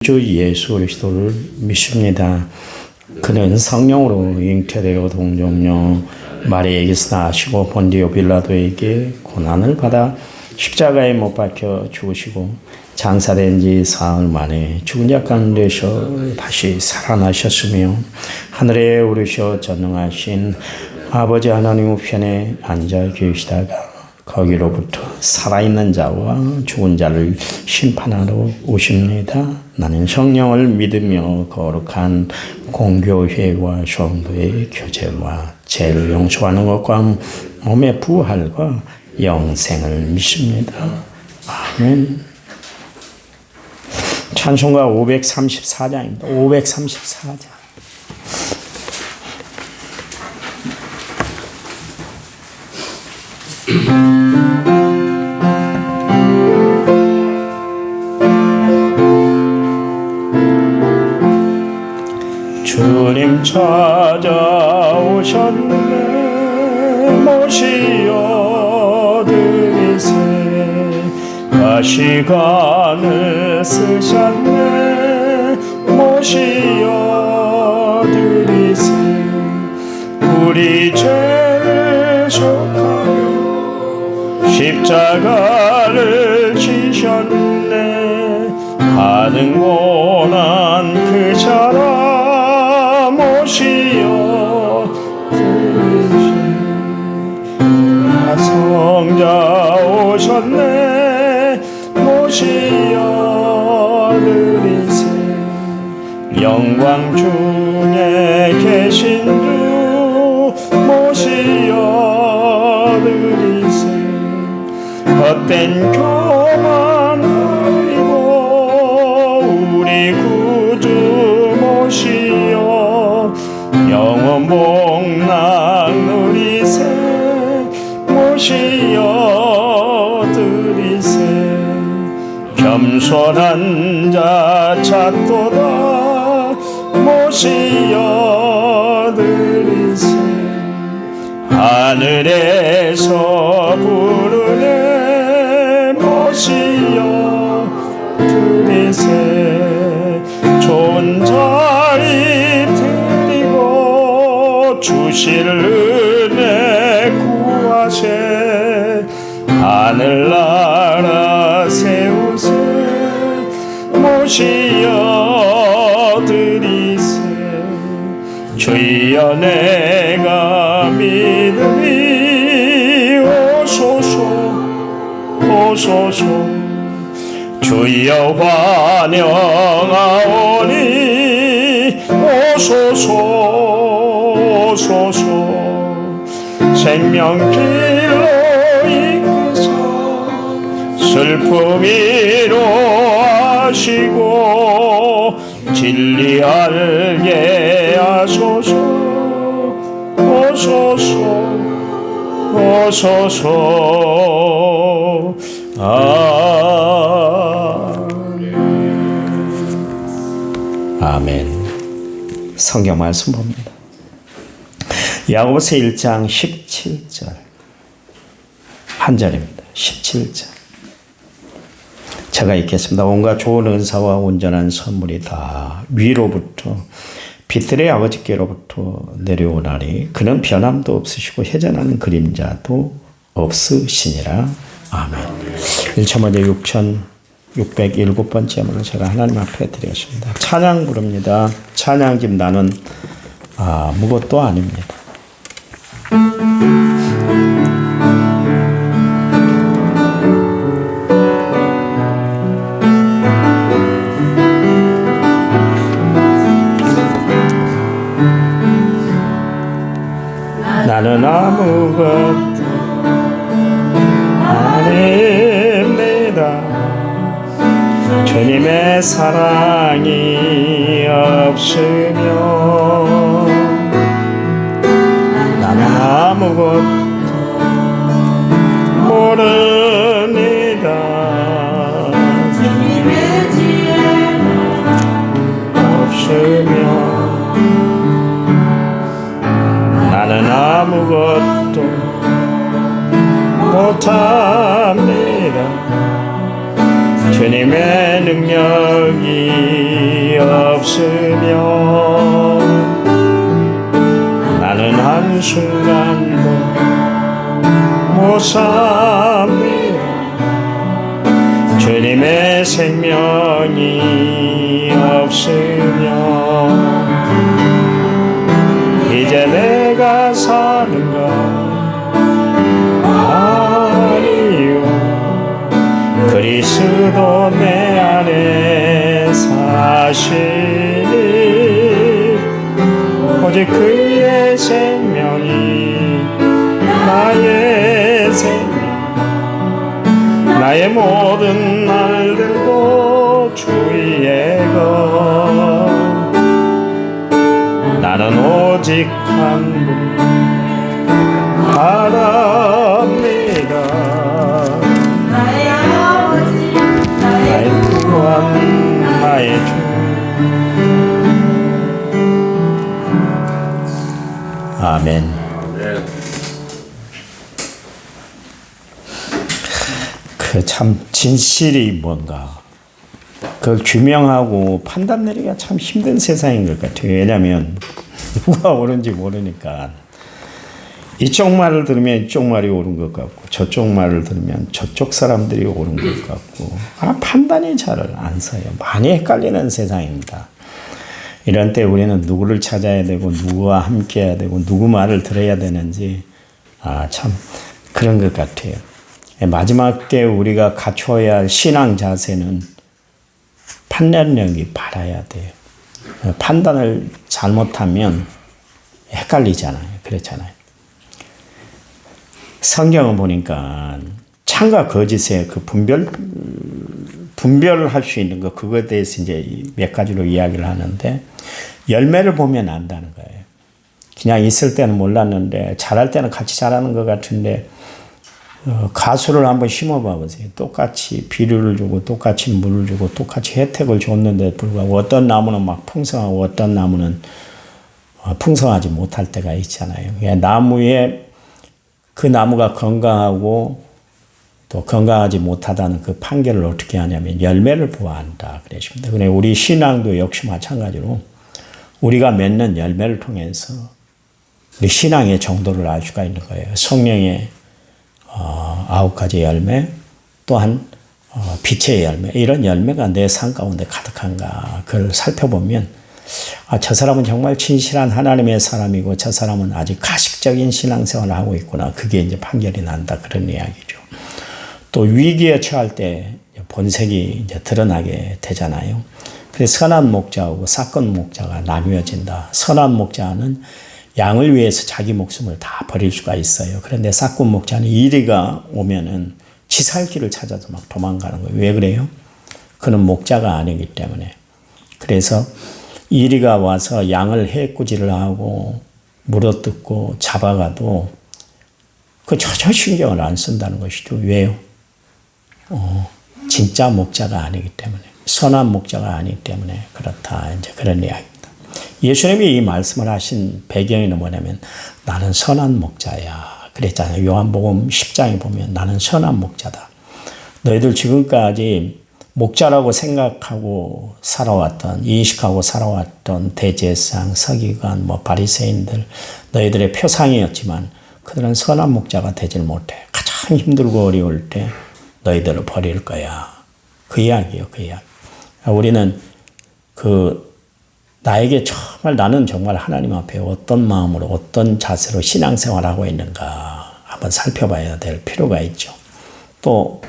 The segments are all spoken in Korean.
주 예수 그리스도를 믿습니다. 그는 성령으로 잉태되어 동정녀 마리아에게서 나시고 본디오 빌라도에게 고난을 받아 십자가에 못 박혀 죽으시고 장사된 지 사흘 만에 죽은 자 가운데서 다시 살아나셨으며 하늘에 오르셔 전능하신 아버지 하나님 우편에 앉아 계시다가 거기로부터 살아있는 자와 죽은 자를 심판하러 오십니다. 나는 성령을 믿으며 거룩한 공교회와 성도의 교제와 죄를 용서하는 것과 몸의 부활과 영생을 믿습니다. 아멘. 찬송가 534장입니다. 534장. 주님 찾아오셨네. 모시어 드리세. 가시관을 쓰셨네. 모시어 드리세. 우리 죄를 속하여 십자가를 지셨네. 받은 고난 그 사람 모시어 드리세. 성자 오셨네. 모시어 드리세. 영광 중에 계신 주 모시어 드리세. 헛된 교만 버리고 우리 구주 모시어 영원 복락 누리세. 모시어 드리세. 겸손한 자 찾도다. 모시어 드리세. 하늘에서 부르네. 모시어 드리세. 좋은 자리 드리고 주실 은혜 구하세. 하늘나라 세우세. 모시어 드리세. 주여 내가 믿으니 오소서 오소서. 주여 환영하오니 오소서 오소서. 생명길로 이끄사 슬픔 위로하시고 진리 알게 하소서. 오소서 오소서. 아멘. 성경 말씀 봅니다. 야고보서 1장 17절 한 절입니다. 17절 제가 읽겠습니다. 온갖 좋은 은사와 온전한 선물이 다 위로부터 빛들의 아버지께로부터 내려오나니 그는 변함도 없으시고 회전하는 그림자도 없으시니라. 아멘. 1차 먼저 6,607번째 제가 하나님 앞에 드렸습니다. 찬양 부릅니다. 찬양 지금 나는 아무것도 아닙니다. 나는 아무것도 아닙니다. 주님의 사랑이 없으면 나는 아무것도 모릅니다. 주님의 지혜가 없으면 나는 아무것도 못합니다. 주님의 능력이 없으면 나는 한순간도 못 삽니다. 주님의 생명이 없으면 이제 내가 사는 것 아니요, 그리스도 내 안에 사시니 오직 그의 생명이 나의 생명, 나의 모든 날들도 주의 것. 나는 오직 한 분 바랍니다. 나의 아버지, 나의 구원, 나의 주. 아멘. 그 참 진실이 뭔가 그걸 규명하고 판단 내리기가 참 힘든 세상인 것 같아요. 왜냐하면 누가 옳은지 모르니까 이쪽 말을 들으면 이쪽 말이 옳은 것 같고 저쪽 말을 들으면 저쪽 사람들이 옳은 것 같고 판단이 잘 안 서요. 많이 헷갈리는 세상입니다. 이런 때 우리는 누구를 찾아야 되고 누구와 함께 해야 되고 누구 말을 들어야 되는지 참 그런 것 같아요. 마지막 때 우리가 갖춰야 할 신앙 자세는 판단력이 바라야 돼요. 판단을 잘못하면 헷갈리잖아요. 그렇잖아요. 성경을 보니까 참과 거짓의 그 분별할 수 있는 거, 그거에 대해서 이제 몇 가지로 이야기를 하는데, 열매를 보면 안다는 거예요. 그냥 있을 때는 몰랐는데 자랄 때는 같이 자라는 것 같은데, 가수를 한번 심어봐 보세요. 똑같이 비료를 주고 똑같이 물을 주고 똑같이 혜택을 줬는데 불구하고 어떤 나무는 막 풍성하고 어떤 나무는 풍성하지 못할 때가 있잖아요. 나무에 그 나무가 건강하고 또 건강하지 못하다는 그 판결을 어떻게 하냐면 열매를 보아한다 그러십니다. 그래 우리 신앙도 역시 마찬가지로 우리가 맺는 열매를 통해서 우리 신앙의 정도를 알 수가 있는 거예요. 성령의 9가지 열매, 또한 빛의 열매, 이런 열매가 내 삶 가운데 가득한가 그걸 살펴보면 저 사람은 정말 진실한 하나님의 사람이고 저 사람은 아직 가식적인 신앙생활을 하고 있구나. 그게 이제 판결이 난다 그런 이야기죠. 또 위기에 처할 때 본색이 이제 드러나게 되잖아요. 그래서 선한 목자하고 撒건 목자가 나뉘어진다. 선한 목자는 양을 위해서 자기 목숨을 다 버릴 수가 있어요. 그런데 撒건 목자는 이리가 오면은 지 살 길을 찾아서 막 도망가는 거예요. 왜 그래요? 그는 목자가 아니기 때문에. 그래서 이리가 와서 양을 해꾸지를 하고 물어뜯고 잡아가도 그 전혀 신경을 안 쓴다는 것이죠. 왜요? 진짜 목자가 아니기 때문에, 선한 목자가 아니기 때문에 그렇다. 이제 그런 이야기입니다. 예수님이 이 말씀을 하신 배경이 뭐냐면 나는 선한 목자야. 그랬잖아요. 요한복음 10장에 보면 나는 선한 목자다. 너희들 지금까지 목자라고 생각하고 살아왔던, 인식하고 살아왔던 대제사장, 서기관, 바리새인들, 너희들의 표상이었지만 그들은 선한 목자가 되질 못해. 가장 힘들고 어려울 때 너희들을 버릴 거야. 그 이야기예요. 그 이야기. 우리는 나에게 정말 나는 정말 하나님 앞에 어떤 마음으로 어떤 자세로 신앙생활하고 있는가 한번 살펴봐야 될 필요가 있죠. 또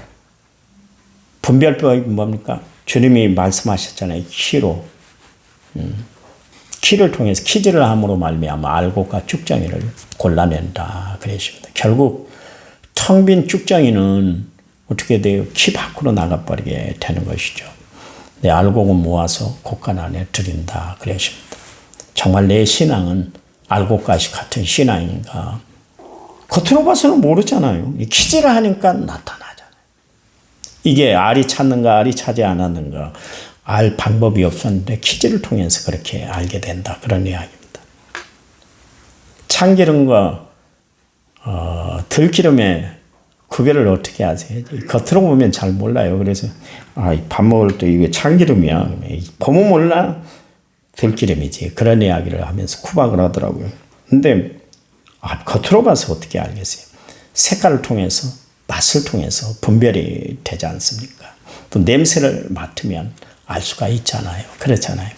분별법이 뭡니까? 주님이 말씀하셨잖아요. 키로. 키를 통해서 키즈를 함으로 말미암아 알곡과 쭉정이를 골라낸다 그랬습니다. 결국 텅 빈 쭉정이는 어떻게 돼요? 키 밖으로 나가버리게 되는 것이죠. 내 알곡은 모아서 곡간 안에 들인다 그랬습니다. 정말 내 신앙은 알곡과시 같은 신앙인가? 겉으로 봐서는 모르잖아요. 키즈를 하니까 나타나잖아요. 이게 알이 찾는가 알이 차지 않았는가 알 방법이 없었는데 키즈를 통해서 그렇게 알게 된다. 그런 이야기입니다. 참기름과 들기름의 구별을 어떻게 하세요? 겉으로 보면 잘 몰라요. 그래서 밥 먹을 때 이게 참기름이야. 보면 몰라. 들기름이지. 그런 이야기를 하면서 구박을 하더라고요. 근데 겉으로 봐서 어떻게 알겠어요? 색깔을 통해서, 맛을 통해서 분별이 되지 않습니까? 또 냄새를 맡으면 알 수가 있잖아요. 그렇잖아요.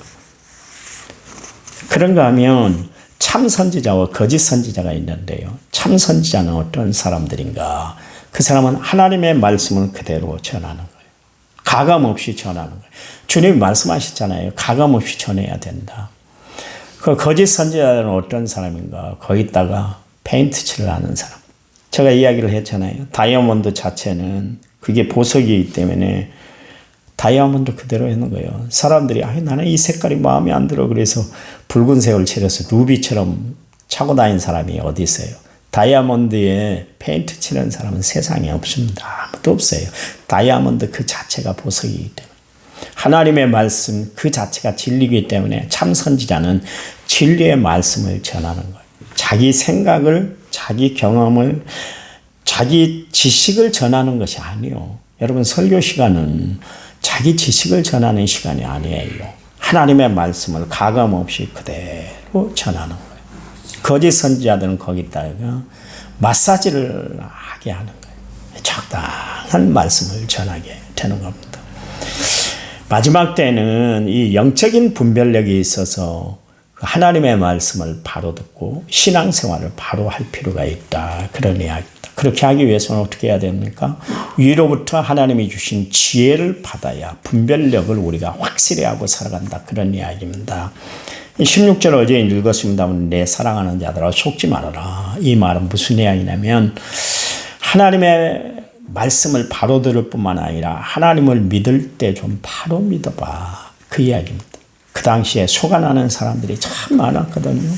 그런가 하면 참 선지자와 거짓 선지자가 있는데요. 참 선지자는 어떤 사람들인가? 그 사람은 하나님의 말씀을 그대로 전하는 거예요. 가감 없이 전하는 거예요. 주님이 말씀하셨잖아요. 가감 없이 전해야 된다. 그 거짓 선지자는 어떤 사람인가? 거기다가 페인트 칠을 하는 사람. 제가 이야기를 했잖아요. 다이아몬드 자체는 그게 보석이기 때문에 다이아몬드 그대로 하는 거예요. 사람들이 나는 이 색깔이 마음에 안 들어. 그래서 붉은색을 칠해서 루비처럼 차고 다니는 사람이 어디 있어요? 다이아몬드에 페인트 칠하는 사람은 세상에 없습니다. 아무도 없어요. 다이아몬드 그 자체가 보석이기 때문에. 하나님의 말씀 그 자체가 진리이기 때문에 참 선지자는 진리의 말씀을 전하는 거예요. 자기 생각을, 자기 경험을, 자기 지식을 전하는 것이 아니에요. 여러분 설교 시간은 자기 지식을 전하는 시간이 아니에요. 하나님의 말씀을 가감 없이 그대로 전하는 거예요. 거짓 선지자들은 거기다가 마사지를 하게 하는 거예요. 적당한 말씀을 전하게 되는 겁니다. 마지막 때는 이 영적인 분별력이 있어서 하나님의 말씀을 바로 듣고 신앙생활을 바로 할 필요가 있다. 그런 이야기입니다. 그렇게 하기 위해서는 어떻게 해야 됩니까? 위로부터 하나님이 주신 지혜를 받아야 분별력을 우리가 확실히 하고 살아간다. 그런 이야기입니다. 16절 어제 읽었습니다만 내 사랑하는 자들아 속지 말아라. 이 말은 무슨 이야기냐면 하나님의 말씀을 바로 들을 뿐만 아니라 하나님을 믿을 때 좀 바로 믿어봐. 그 이야기입니다. 그 당시에 속아나는 사람들이 참 많았거든요.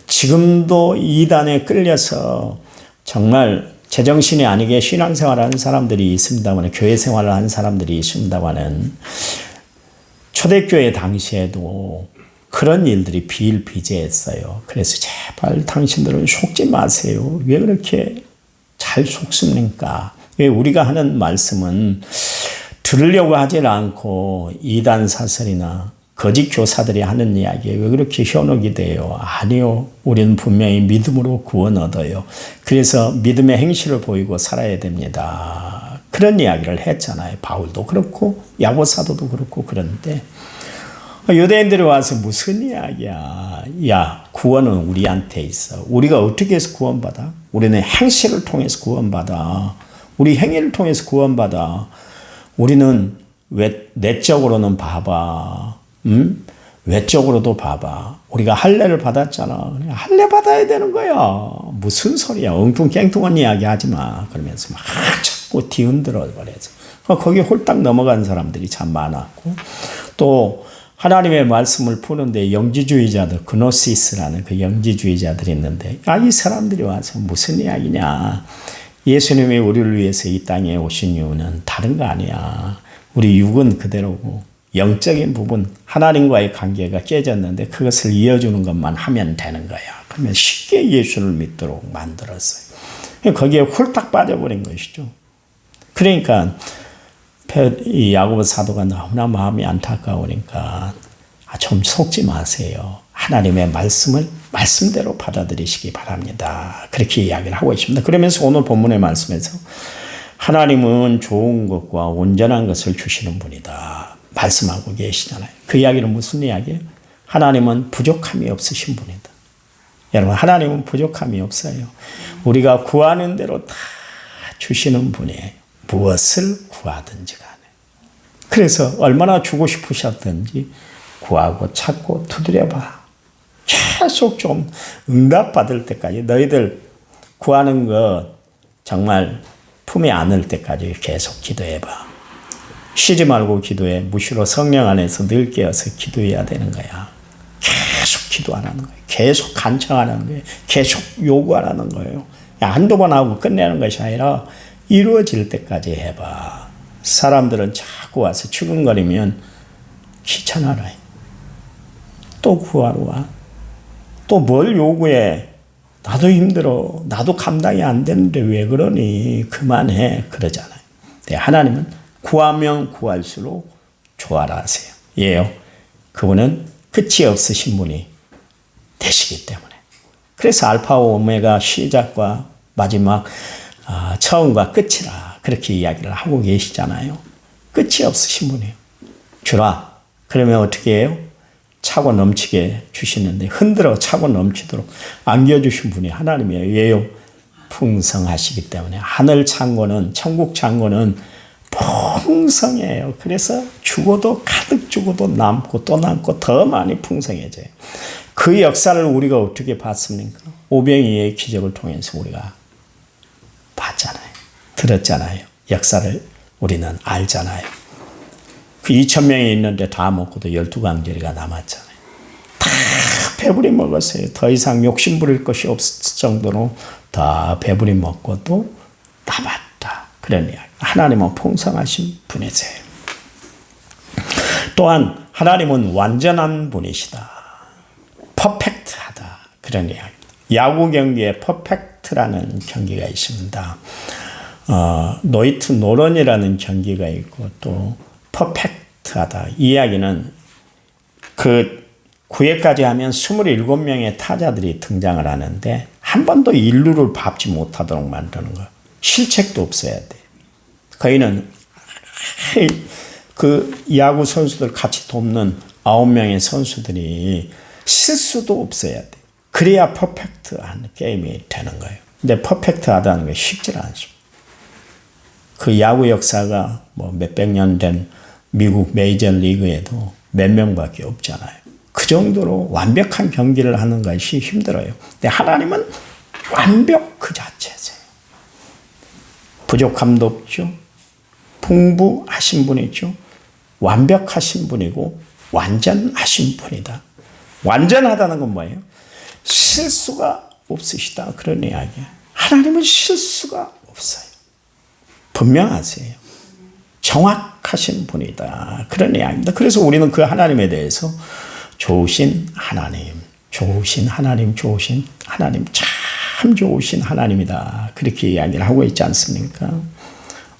지금도 이단에 끌려서 정말 제정신이 아니게 신앙생활을 하는 사람들이 있습니다만, 교회 생활을 하는 사람들이 있습니다만, 초대교회 당시에도 그런 일들이 비일비재했어요. 그래서 제발 당신들은 속지 마세요. 왜 그렇게 잘 속습니까? 왜 우리가 하는 말씀은 들으려고 하질 않고 이단 사설이나 거짓 교사들이 하는 이야기에 왜 그렇게 현혹이 돼요? 아니요. 우리는 분명히 믿음으로 구원 얻어요. 그래서 믿음의 행실을 보이고 살아야 됩니다. 그런 이야기를 했잖아요. 바울도 그렇고 야고사도도 그렇고. 그런데 유대인들이 와서 무슨 이야기야? 야, 구원은 우리한테 있어. 우리가 어떻게 해서 구원받아? 우리는 행실을 통해서 구원받아. 우리 행위를 통해서 구원받아. 우리는 내적으로는 봐봐. 외적으로도 봐봐. 우리가 할례를 받았잖아. 할례 받아야 되는 거야. 무슨 소리야. 엉뚱깽뚱한 이야기 하지 마. 그러면서 막 자꾸 뒤흔들어 버려서. 거기 홀딱 넘어간 사람들이 참 많았고, 또 하나님의 말씀을 푸는데 영지주의자들, 그노시스라는 그 영지주의자들이 있는데, 이 사람들이 와서 무슨 이야기냐. 예수님이 우리를 위해서 이 땅에 오신 이유는 다른 거 아니야. 우리 육은 그대로고 영적인 부분, 하나님과의 관계가 깨졌는데 그것을 이어주는 것만 하면 되는 거야. 그러면 쉽게 예수를 믿도록 만들었어요. 거기에 홀딱 빠져버린 것이죠. 그러니까 이 야고보 사도가 너무나 마음이 안타까우니까 좀 속지 마세요. 하나님의 말씀을 말씀대로 받아들이시기 바랍니다. 그렇게 이야기를 하고 있습니다. 그러면서 오늘 본문의 말씀에서 하나님은 좋은 것과 온전한 것을 주시는 분이다. 말씀하고 계시잖아요. 그 이야기는 무슨 이야기예요? 하나님은 부족함이 없으신 분이다. 여러분, 하나님은 부족함이 없어요. 우리가 구하는 대로 다 주시는 분이에요. 무엇을 구하든지 간에. 그래서 얼마나 주고 싶으셨든지 구하고 찾고 두드려봐. 계속 좀 응답받을 때까지, 너희들 구하는 것 정말 품에 안을 때까지 계속 기도해봐. 쉬지 말고 기도해. 무시로 성령 안에서 늘 깨어서 기도해야 되는 거야. 계속 기도하라는 거예요. 계속 간청하라는 거예요. 계속 요구하라는 거예요. 한두 번 하고 끝내는 것이 아니라 이루어질 때까지 해봐. 사람들은 자꾸 와서 추근거리면 귀찮아라. 또 구하러 와. 또 뭘 요구해? 나도 힘들어. 나도 감당이 안 되는데 왜 그러니? 그만해. 그러잖아요. 네, 하나님은 구하면 구할수록 좋아라 하세요. 예요. 그분은 끝이 없으신 분이 되시기 때문에. 그래서 알파와 오메가 시작과 마지막 처음과 끝이라 그렇게 이야기를 하고 계시잖아요. 끝이 없으신 분이에요. 주라. 그러면 어떻게 해요? 차고 넘치게 주시는데 흔들어 차고 넘치도록 안겨주신 분이 하나님이에요. 왜요? 풍성하시기 때문에. 하늘 창고는 천국 창고는 풍성해요. 그래서 죽어도 가득 죽어도 남고 또 남고 더 많이 풍성해져요. 그 역사를 우리가 어떻게 봤습니까? 오병이의 기적을 통해서 우리가 봤잖아요. 들었잖아요. 역사를 우리는 알잖아요. 그 2,000명이 있는데 다 먹고도 12강제리가 남았잖아요. 다 배부리 먹었어요. 더 이상 욕심 부릴 것이 없을 정도로 다 배부리 먹고도 남았다. 그런 이야기. 하나님은 풍성하신 분이세요. 또한 하나님은 완전한 분이시다. 퍼펙트하다. 그런 이야기. 야구 경기에 퍼펙트라는 경기가 있습니다. 노이트 노런이라는 경기가 있고 또 퍼펙트하다. 이 이야기는 그 9회까지 하면 27명의 타자들이 등장을 하는데 한 번도 일루를 밟지 못하도록 만드는 거예요. 실책도 없어야 돼. 거기는 그 야구 선수들 같이 돕는 9명의 선수들이 실수도 없어야 돼. 그래야 퍼펙트한 게임이 되는 거예요. 근데 퍼펙트하다는 게 쉽지 않습니다. 그 야구 역사가 뭐 몇백 년 된 미국 메이저리그에도 몇 명밖에 없잖아요. 그 정도로 완벽한 경기를 하는 것이 힘들어요. 근데 하나님은 완벽 그 자체세요. 부족함도 없죠. 풍부하신 분이죠. 완벽하신 분이고 완전하신 분이다. 완전하다는 건 뭐예요? 실수가 없으시다. 그런 이야기예요. 하나님은 실수가 없어요. 분명하세요. 정확하신 분이다. 그런 이야기입니다. 그래서 우리는 그 하나님에 대해서 좋으신 하나님, 좋으신 하나님, 좋으신 하나님, 참 좋으신 하나님이다. 그렇게 이야기를 하고 있지 않습니까?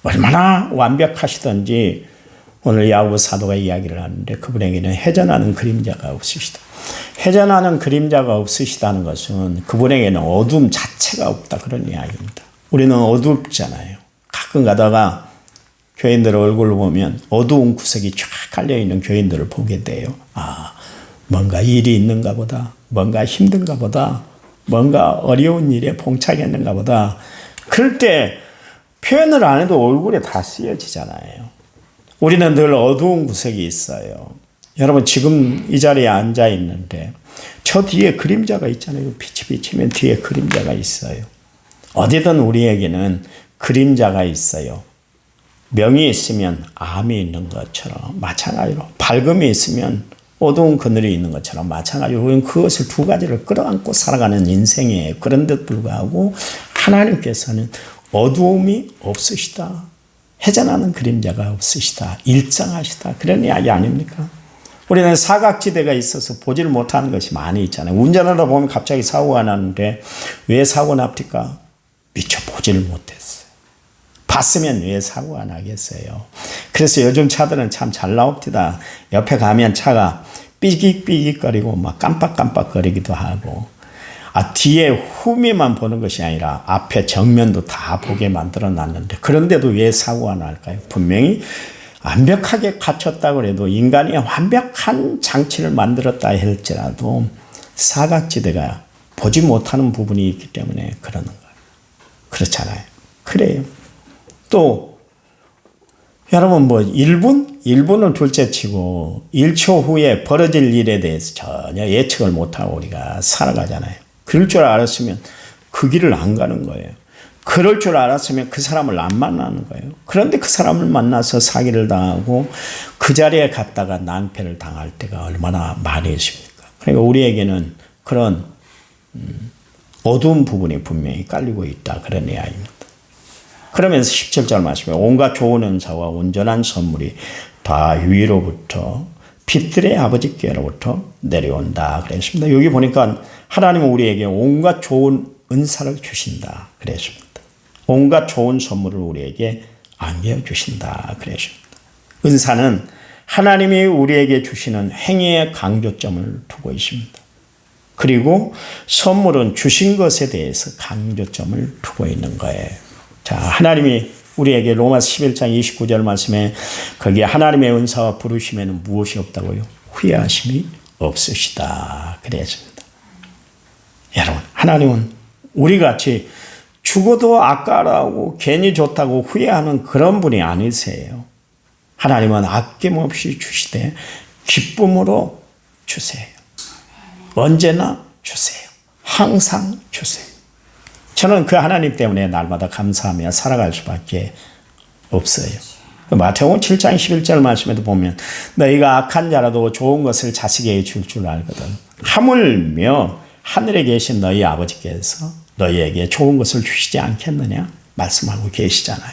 얼마나 완벽하시던지 오늘 야고보 사도가 이야기를 하는데 그분에게는 회전하는 그림자가 없으시다. 회전하는 그림자가 없으시다는 것은 그분에게는 어둠 자체가 없다. 그런 이야기입니다. 우리는 어둡잖아요. 가끔 가다가 교인들 얼굴을 보면 어두운 구석이 쫙 깔려있는 교인들을 보게 돼요. 뭔가 일이 있는가 보다. 뭔가 힘든가 보다. 뭔가 어려운 일에 봉착했는가 보다. 그럴 때 표현을 안 해도 얼굴에 다 쓰여지잖아요. 우리는 늘 어두운 구석이 있어요. 여러분 지금 이 자리에 앉아 있는데 저 뒤에 그림자가 있잖아요. 빛이 비치면 뒤에 그림자가 있어요. 어디든 우리에게는 그림자가 있어요. 명이 있으면 암이 있는 것처럼 마찬가지로 밝음이 있으면 어두운 그늘이 있는 것처럼 마찬가지로 우리는 그것을 두 가지를 끌어안고 살아가는 인생이에요. 그런데도 불구하고 하나님께서는 어두움이 없으시다. 회전하는 그림자가 없으시다. 일정하시다. 그런 이야기 아닙니까? 우리는 사각지대가 있어서 보지를 못하는 것이 많이 있잖아요. 운전하다 보면 갑자기 사고가 나는데 왜 사고 납니까? 미처 보지를 못했어요. 봤으면 왜 사고가 나겠어요. 그래서 요즘 차들은 참 잘 나옵니다. 옆에 가면 차가 삐깃삐깃거리고 막 깜빡깜빡거리기도 하고 뒤에 후미만 보는 것이 아니라 앞에 정면도 다 보게 만들어 놨는데 그런데도 왜 사고가 날까요? 분명히 완벽하게 갖췄다고 해도 인간이 완벽한 장치를 만들었다 할지라도 사각지대가 보지 못하는 부분이 있기 때문에 그러는 거예요. 그렇잖아요. 그래요. 또 여러분 1분은 둘째치고 1초 후에 벌어질 일에 대해서 전혀 예측을 못하고 우리가 살아가잖아요. 그럴 줄 알았으면 그 길을 안 가는 거예요. 그럴 줄 알았으면 그 사람을 안 만나는 거예요. 그런데 그 사람을 만나서 사기를 당하고 그 자리에 갔다가 낭패를 당할 때가 얼마나 많이 있습니까? 그러니까 우리에게는 그런 어두운 부분이 분명히 깔리고 있다. 그런 이야기입니다. 그러면서 17절 말씀에 온갖 좋은 은사와 온전한 선물이 다 위로부터 빛들의 아버지께로부터 내려온다 그랬습니다. 여기 보니까 하나님은 우리에게 온갖 좋은 은사를 주신다 그랬습니다. 온갖 좋은 선물을 우리에게 안겨주신다 그랬습니다. 은사는 하나님이 우리에게 주시는 행위의 강조점을 두고 있습니다. 그리고 선물은 주신 것에 대해서 강조점을 두고 있는 거예요. 자, 하나님이 우리에게 로마서 11장 29절 말씀에 거기에 하나님의 은사와 부르심에는 무엇이 없다고요? 후회하심이 없으시다 그랬습니다. 여러분, 하나님은 우리같이 죽어도 아까라고 괜히 좋다고 후회하는 그런 분이 아니세요. 하나님은 아낌없이 주시되 기쁨으로 주세요. 언제나 주세요. 항상 주세요. 저는 그 하나님 때문에 날마다 감사하며 살아갈 수밖에 없어요. 마태복음 7장 11절 말씀에도 보면 너희가 악한 자라도 좋은 것을 자식에게 줄 줄 알거든. 하물며 하늘에 계신 너희 아버지께서 너희에게 좋은 것을 주시지 않겠느냐 말씀하고 계시잖아요.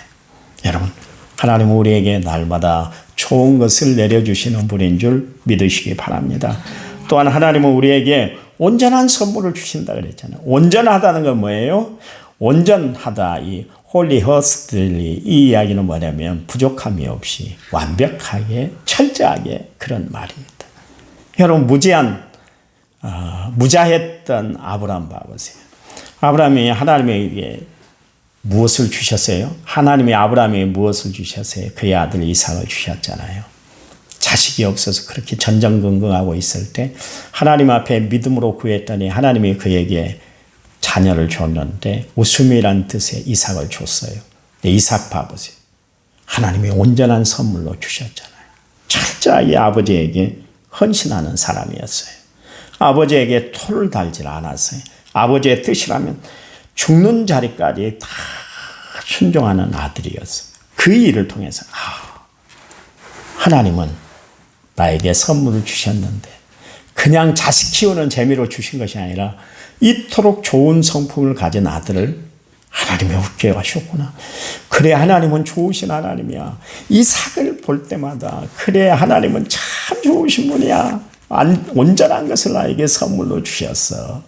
여러분, 하나님은 우리에게 날마다 좋은 것을 내려주시는 분인 줄 믿으시기 바랍니다. 또한 하나님은 우리에게 온전한 선물을 주신다 그랬잖아요. 온전하다는 건 뭐예요? 온전하다, 이 홀리허스들리, 이 이야기는 뭐냐면 부족함이 없이 완벽하게 철저하게 그런 말입니다. 여러분, 무자했던 아브라함 봐보세요. 아브라함이 하나님에게 무엇을 주셨어요? 하나님이 아브라함에게 무엇을 주셨어요? 그의 아들 이삭을 주셨잖아요. 자식이 없어서 그렇게 전전긍긍하고 있을 때 하나님 앞에 믿음으로 구했더니 하나님이 그에게 자녀를 줬는데 웃음이란 뜻의 이삭을 줬어요. 이삭 봐보세요. 하나님이 온전한 선물로 주셨잖아요. 철저하게 아버지에게 헌신하는 사람이었어요. 아버지에게 토를 달지 않았어요. 아버지의 뜻이라면 죽는 자리까지 다 순종하는 아들이었어요. 그 일을 통해서 하나님은 나에게 선물을 주셨는데 그냥 자식 키우는 재미로 주신 것이 아니라 이토록 좋은 성품을 가진 아들을 하나님이 웃게 하셨구나. 그래, 하나님은 좋으신 하나님이야. 이삭을 볼 때마다 그래, 하나님은 참 좋으신 분이야. 온전한 것을 나에게 선물로 주셨어.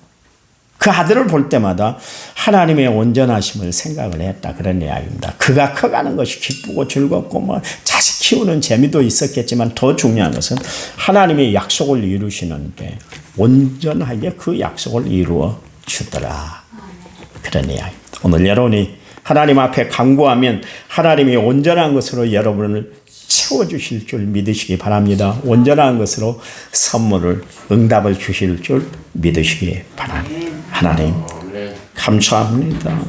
그 아들을 볼 때마다 하나님의 온전하심을 생각을 했다, 그런 이야기입니다. 그가 커가는 것이 기쁘고 즐겁고 자식 키우는 재미도 있었겠지만 더 중요한 것은 하나님의 약속을 이루시는데 온전하게 그 약속을 이루어 주더라, 그런 이야기입니다. 오늘 여러분이 하나님 앞에 간구하면 하나님이 온전한 것으로 여러분을 채워주실 줄 믿으시기 바랍니다. 온전한 것으로 선물을, 응답을 주실 줄 믿으시기 바랍니다. 하나님, 감사합니다.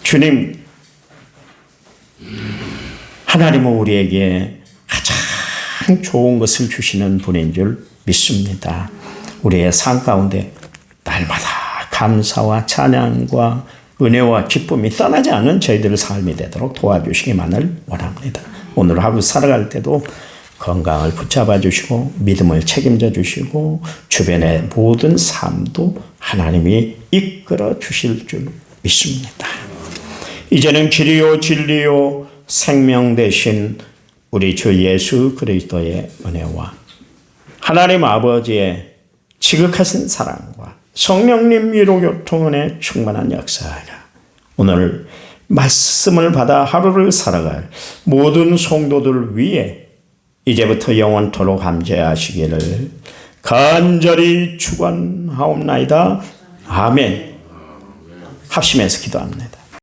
주님, 하나님은 우리에게 가장 좋은 것을 주시는 분인 줄 믿습니다. 우리의 삶 가운데 날마다 감사와 찬양과 은혜와 기쁨이 떠나지 않은 저희들의 삶이 되도록 도와주시기만을 원합니다. 오늘 하루 살아갈 때도 건강을 붙잡아 주시고 믿음을 책임져 주시고 주변의 모든 삶도 하나님이 이끌어 주실 줄 믿습니다. 이제는 길이요 진리요 생명 되신 우리 주 예수 그리스도의 은혜와 하나님 아버지의 지극하신 사랑과 성령님 위로교통은혜 충만한 역사가 오늘 말씀을 받아 하루를 살아갈 모든 성도들 위해 이제부터 영원토록 함께하시기를 간절히 축원하옵나이다. 아멘. 합심해서 기도합니다.